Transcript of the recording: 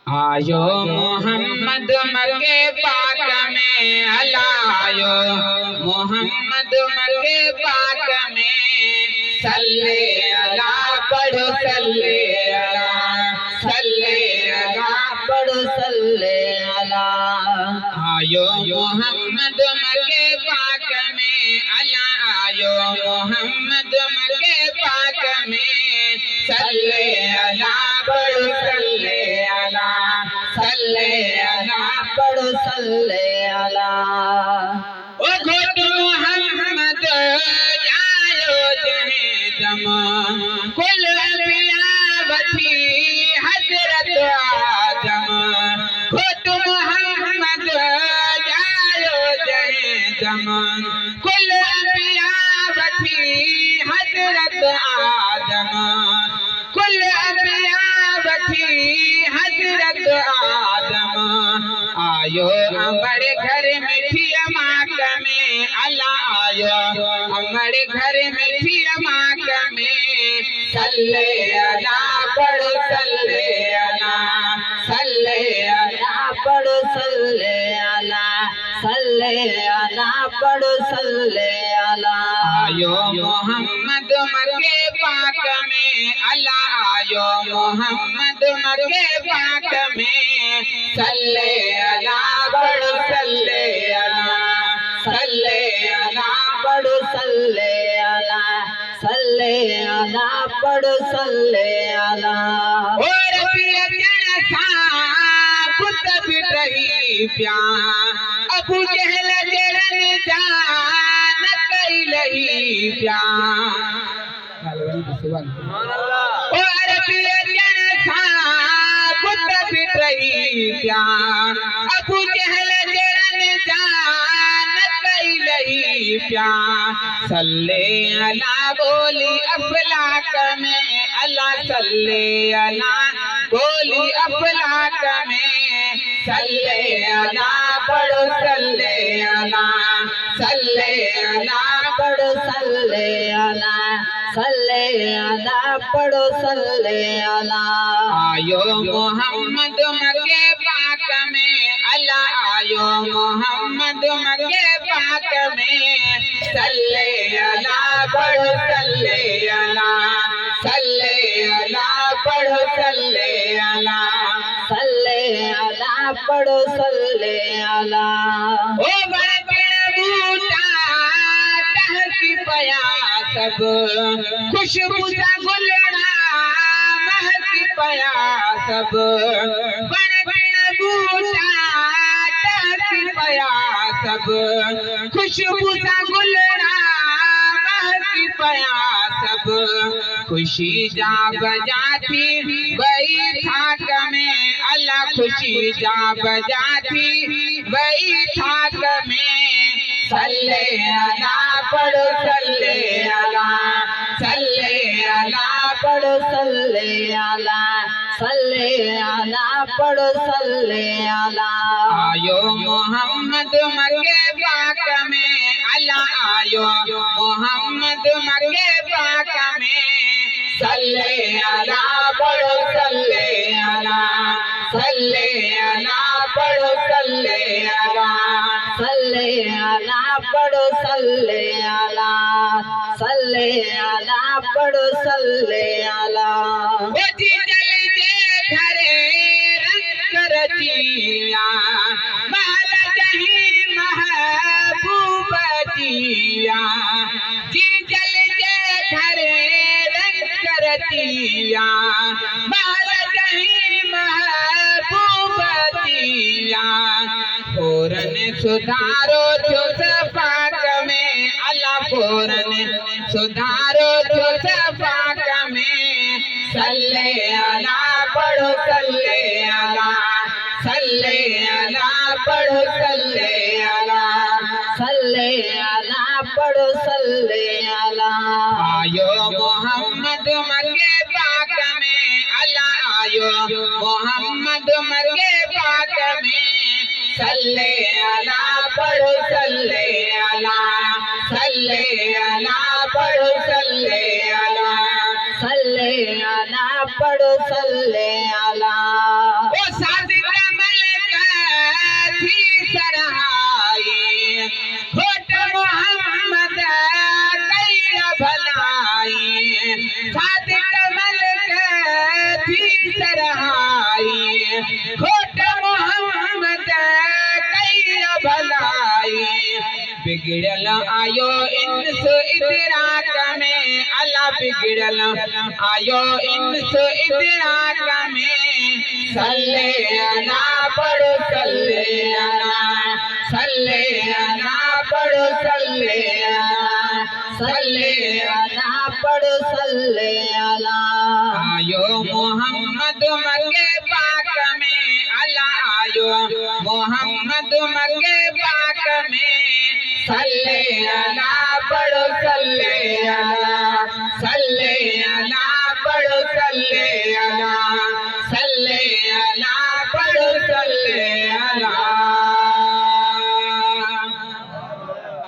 आयो मोहम्मद मरके पाक में अलायो मोहम्मद मरके पाक में सल्ले अला पढ़ो सल्ले अला सल्ले अला पढ़ो सल्ले अला। आयो मोहम्मद मरके पाक में अला आयो मोहम्मद मरके पाक में सल्ले अला पढ़ो सल्ले अला सल्ले अला पढ़ो सल्ले अला। ओ घोट मोहम्मद जायो जहे जमान कुल अंबिया बची हजरत आदम। घोट मोहम्मद जायो जहे जमान कुल अंबिया बची हजरत आदम। कुल अंबिया बची हजरत आदम। आयो हमारे घर मिठी माक में अला आयो हमारे घर मिठी माक में सल्ले अला पढ़ो सल्ले अला सल्ले अला पढ़ो सल्ले अला सल्ले अला पढ़ो सल्ले अला। आयो मोहम्मद मरके पाक में अला आयो मोहम्मद मरके पाक में सल्ले अला पढ़ो सल्ले अला सल्ले अला पढ़ो सल्ले अला सल्ले अला पढ़ो सल्ले अला। और जन सा पुत बिटही प्यार अबू जहल जरन जान कैलही प्यार। और जन सा पुत बिटही प्यार अबू जहल जरन जान कैलही प्यार। सल्ले अला बोली अफलाक में अला सल्ले अला बोली अफलाक में सल्ले अला पढ़ो सल्ले अला सल्ले अला पढ़ो सल्ले अला सल्ले अला पढ़ो सल्ले अला। आयो मोहम्मद मरके पाक में अला आयो मोहम्मद मरके पाक में सल्ले अला पढ़ो सल्ले अला सल्ले अला पढ़ो सल्ले अला सल्ले अला पढ़ो सल्ले अला। ओ बड़े बूटा टहकी पया सब खुशबू सा गुलड़ा महकी पया सब। बड़े बूटा टहकी पया सब खुशबू सा गुलड़ा महकी पया सब। खुशी जा बजाती वही ठाक में अला खुशी जा बजाती वही ठाक में सल्ले अला पढ़ो सल्ले अला सल्ले अला पढ़ो सल्ले अला सल्ले अला पढ़ो सल्ले अला। आयो मोहम्मद मरके पाक में अला आयो मोहम्मद मरके पाक में सल्ले अला पढ़ो सल्ले अला सल्ले अला पढ़ो सल्ले अला सल्ले अला पढ़ो सल्ले अला सल्ले अला पढ़ो सल्ले अला। जी जल जे घरे रंग रचिया महल जही महबूब जिया। जी जल जे घरे रंग रचिया महल जही महबूब जिया। फोरन सुधारो जो सफाक में अला फोरन सुधारो जो सफाक में सल्ले अला पढ़ो सल्ले अला सल्ले अला पढ़ो सल्ले अला सल्ले अला पढ़ो सल्ले अला। आयो मोहम्मद मरके पाक में अला आयो मोहम्मद मरके पाक में सल्ले अला पढ़ो सल्ले अला सल्ले अला पढ़ो सल्ले अला सल्ले अला पढ़ो सल्ले अला। ओ सरहाई खोट मोहम्मद कई भलाई बिगड़ल आयो इंस इदराक में अला बिगड़ल आयो इंस इदराक में सल्ले अला पढ़ो सल्ले अला सल्ले अला पढ़ो सल्ले अला सल्ले अला पढ़ो सल्ले अला आयो मोहम्मद मक्के पाक में अला आयो मोहम्मद मक्के पाक में सल्ले अला पढ़ो सल्ले अला सल्ले अला पढ़ो सल्ले अला सल्ले